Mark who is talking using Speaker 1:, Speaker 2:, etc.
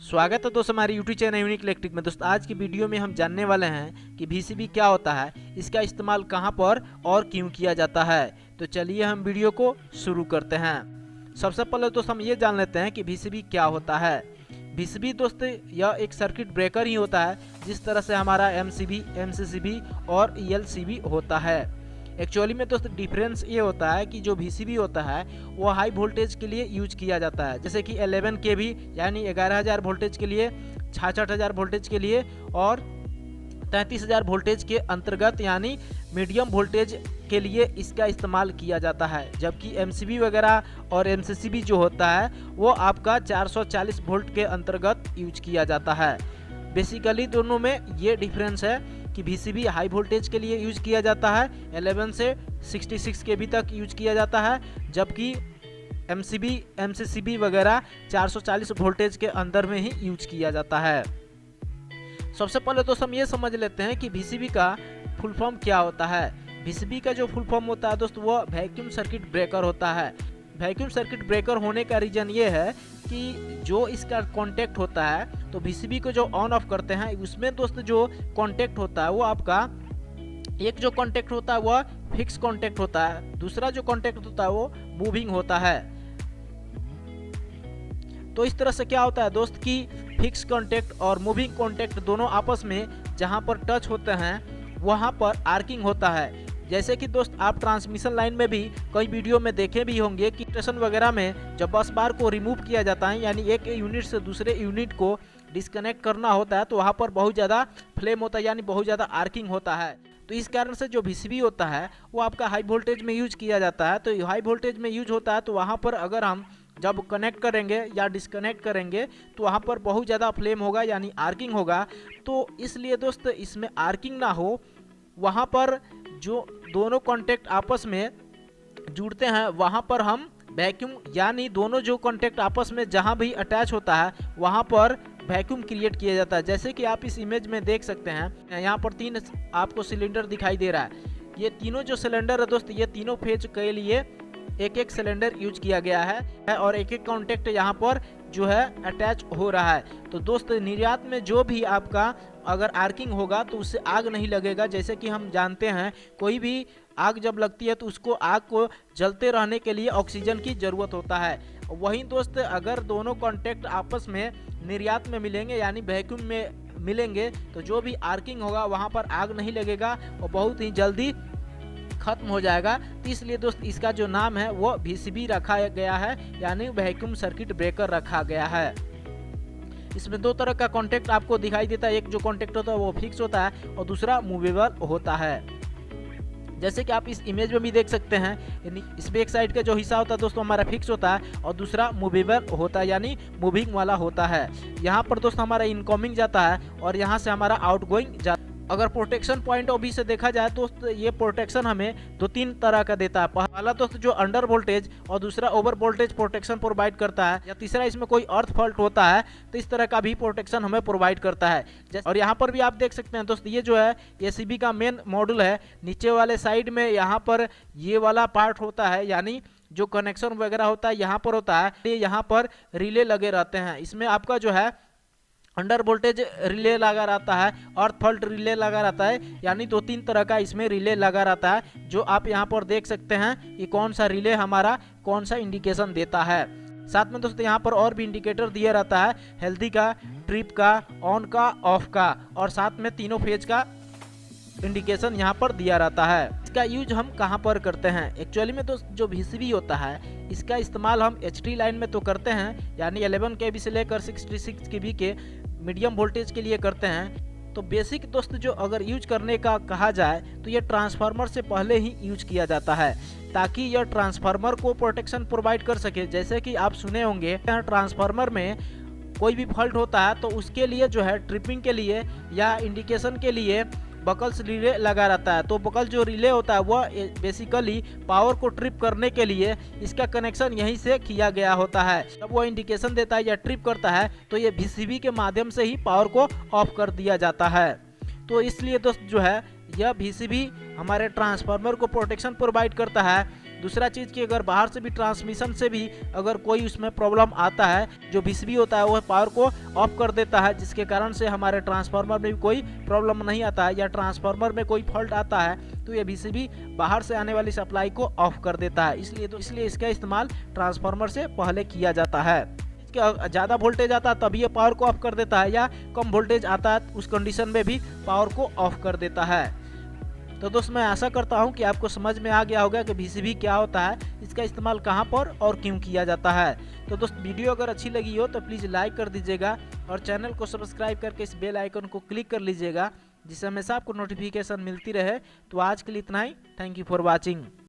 Speaker 1: स्वागत है दोस्तों हमारे यूट्यूब चैनल यूनिक इलेक्ट्रिक में। दोस्तों आज की वीडियो में हम जानने वाले हैं कि VCB क्या होता है, इसका इस्तेमाल कहां पर और क्यों किया जाता है। तो चलिए हम वीडियो को शुरू करते हैं। सबसे पहले दोस्तों हम ये जान लेते हैं कि VCB क्या होता है। VCB दोस्तों यह एक सर्किट ब्रेकर ही होता है, जिस तरह से हमारा MCB, MCCB और ELCB होता है। एक्चुअली में दोस्तों डिफरेंस ये होता है कि जो VCB होता है वो हाई वोल्टेज के लिए यूज किया जाता है, जैसे कि 11 kV यानी 11,000 वोल्टेज के लिए, 66,000 वोल्टेज के लिए और 33,000 वोल्टेज के अंतर्गत यानी मीडियम वोल्टेज के लिए इसका इस्तेमाल किया जाता है। जबकि MCB वगैरह और MCCB जो होता है वो आपका 440 वोल्ट के अंतर्गत यूज किया जाता है। बेसिकली दोनों में ये डिफरेंस है कि VCB हाई वोल्टेज के लिए यूज किया जाता है, 11 से 66 kV तक यूज किया जाता है, जबकि MCB, MCCB वगैरह 440 वोल्टेज के अंदर में ही यूज किया जाता है। सबसे पहले तो हम ये समझ लेते हैं कि VCB का फुल फॉर्म क्या होता है। VCB का जो फुल फॉर्म होता है दोस्तों वो वैक्यूम सर्किट ब्रेकर होता है। वैक्यूम सर्किट ब्रेकर होने का रीजन ये है कि जो इसका कॉन्टेक्ट होता है, तो VCB को जो ऑन ऑफ करते हैं उसमें दोस्तों जो कॉन्टेक्ट होता है वो आपका एक जो कॉन्टेक्ट होता है वह फिक्स कॉन्टेक्ट होता है, दूसरा जो कॉन्टेक्ट होता है वो मूविंग होता है। तो इस तरह से क्या होता है दोस्त कि फिक्स कॉन्टेक्ट और मूविंग कॉन्टेक्ट दोनों आपस में जहां पर टच होते हैं वहां पर आर्किंग होता है। जैसे कि दोस्त आप ट्रांसमिशन लाइन में भी कई वीडियो में देखे भी होंगे कि स्टेशन वगैरह में जब बस बार को रिमूव किया जाता है यानी एक यूनिट से दूसरे यूनिट को डिस्कनेक्ट करना होता है, तो वहाँ पर बहुत ज़्यादा फ्लेम होता है यानी बहुत ज़्यादा आर्किंग होता है। तो इस कारण से जो VCB होता है वो आपका हाई वोल्टेज में यूज किया जाता है। तो हाई वोल्टेज में यूज होता है तो वहाँ पर अगर हम जब कनेक्ट करेंगे या डिस्कनेक्ट करेंगे तो वहाँ पर बहुत ज़्यादा फ्लेम होगा यानी आर्किंग होगा। तो इसलिए दोस्त इसमें आर्किंग ना हो, वहाँ पर जो दोनों कॉन्टेक्ट आपस में जुड़ते हैं वहाँ पर हम वैक्यूम यानी दोनों जो कॉन्टेक्ट आपस में जहाँ भी अटैच होता है वहाँ पर वैक्यूम क्रिएट किया जाता है। जैसे कि आप इस इमेज में देख सकते हैं, यहाँ पर 3 आपको सिलेंडर दिखाई दे रहा है। ये तीनों जो सिलेंडर है दोस्त ये तीनों फेज के लिए एक एक सिलेंडर यूज किया गया है और एक एक कॉन्टेक्ट यहाँ पर जो है अटैच हो रहा है। तो दोस्त निर्यात में जो भी आपका अगर आर्किंग होगा तो उससे आग नहीं लगेगा। जैसे कि हम जानते हैं कोई भी आग जब लगती है तो उसको आग को जलते रहने के लिए ऑक्सीजन की ज़रूरत होता है। वहीं दोस्त अगर दोनों कॉन्टेक्ट आपस में निर्यात में मिलेंगे यानी वैक्यूम में मिलेंगे तो जो भी आर्किंग होगा वहाँ पर आग नहीं लगेगा और बहुत ही जल्दी खत्म हो जाएगा। तो इसलिए दोस्त इसका जो नाम है वो VCB रखा गया है यानी वैक्यूम सर्किट ब्रेकर रखा गया है। इसमें 2 तरह का कॉन्टेक्ट आपको दिखाई देता है, एक जो कॉन्टेक्ट होता है वो फिक्स होता है और दूसरा मूवेबल होता है। जैसे कि आप इस इमेज में भी देख सकते हैं, इसमें एक साइड का जो हिस्सा होता है दोस्तों हमारा फिक्स होता है और दूसरा मूवेबल होता है यानी मूविंग वाला होता है। यहाँ पर दोस्तों हमारा इनकमिंग जाता है और यहाँ से हमारा आउटगोइंग जाता है। अगर प्रोटेक्शन पॉइंट ऑफ व्यू से देखा जाए तो ये प्रोटेक्शन हमें 2-3 तरह का देता है। पहला दोस्त जो अंडर वोल्टेज और दूसरा ओवर वोल्टेज प्रोटेक्शन प्रोवाइड करता है, या तीसरा इसमें कोई अर्थ फॉल्ट होता है तो इस तरह का भी प्रोटेक्शन हमें प्रोवाइड करता है। और यहाँ पर भी आप देख सकते हैं दोस्त ये जो है ACB का मेन मॉड्यूल है, नीचे वाले साइड में यहाँ पर ये वाला पार्ट होता है यानी जो कनेक्शन वगैरह होता है यहाँ पर होता है। यहाँ पर रिले लगे रहते हैं, इसमें आपका जो है अंडर वोल्टेज रिले लगा रहता है, अर्थ फॉल्ट रिले लगा रहता है, यानी 2-3 तरह का इसमें रिले लगा रहता है। जो आप यहाँ पर देख सकते हैं कि कौन सा रिले हमारा कौन सा इंडिकेशन देता है। साथ में दोस्तों यहाँ पर और भी इंडिकेटर दिया रहता है, हेल्दी का, ट्रिप का, ऑन का, ऑफ का और साथ में तीनों फेज का इंडिकेशन यहाँ पर दिया रहता है। इसका यूज हम कहाँ पर करते हैं? एक्चुअली में दोस्त जो VCB होता है इसका इस्तेमाल हम HT लाइन में तो करते हैं यानी 11 kV से लेकर 66 kV के मीडियम वोल्टेज के लिए करते हैं। तो बेसिक दोस्त जो अगर यूज करने का कहा जाए तो ये ट्रांसफार्मर से पहले ही यूज किया जाता है ताकि यह ट्रांसफार्मर को प्रोटेक्शन प्रोवाइड कर सके। जैसे कि आप सुने होंगे ट्रांसफार्मर में कोई भी फॉल्ट होता है तो उसके लिए जो है ट्रिपिंग के लिए या इंडिकेशन के लिए बकल्स रिले लगा रहता है। तो बकल जो रिले होता है वह बेसिकली पावर को ट्रिप करने के लिए इसका कनेक्शन यहीं से किया गया होता है। जब वो इंडिकेशन देता है या ट्रिप करता है तो ये VCB के माध्यम से ही पावर को ऑफ कर दिया जाता है। तो इसलिए दोस्त जो है यह VCB हमारे ट्रांसफार्मर को प्रोटेक्शन प्रोवाइड करता है। दूसरा चीज़ कि अगर बाहर से भी ट्रांसमिशन से भी अगर कोई उसमें प्रॉब्लम आता है, जो VCB होता है वह पावर को ऑफ कर देता है, जिसके कारण से हमारे ट्रांसफार्मर में भी कोई प्रॉब्लम नहीं आता है, या ट्रांसफार्मर में कोई फॉल्ट आता है तो ये VCB बाहर से आने वाली सप्लाई को ऑफ कर देता है। इसलिए इसका इस्तेमाल ट्रांसफार्मर से पहले किया जाता है। ज़्यादा वोल्टेज आता है तभी ये पावर को ऑफ कर देता है, या कम वोल्टेज आता है उस कंडीशन में भी पावर को ऑफ कर देता है। तो दोस्त मैं आशा करता हूं कि आपको समझ में आ गया होगा कि VCB क्या होता है, इसका इस्तेमाल कहां पर और क्यों किया जाता है। तो दोस्त वीडियो अगर अच्छी लगी हो तो प्लीज़ लाइक कर दीजिएगा और चैनल को सब्सक्राइब करके इस बेल आइकन को क्लिक कर लीजिएगा, जिससे हमेशा आपको नोटिफिकेशन मिलती रहे। तो आज के लिए इतना ही। Thank you for watching.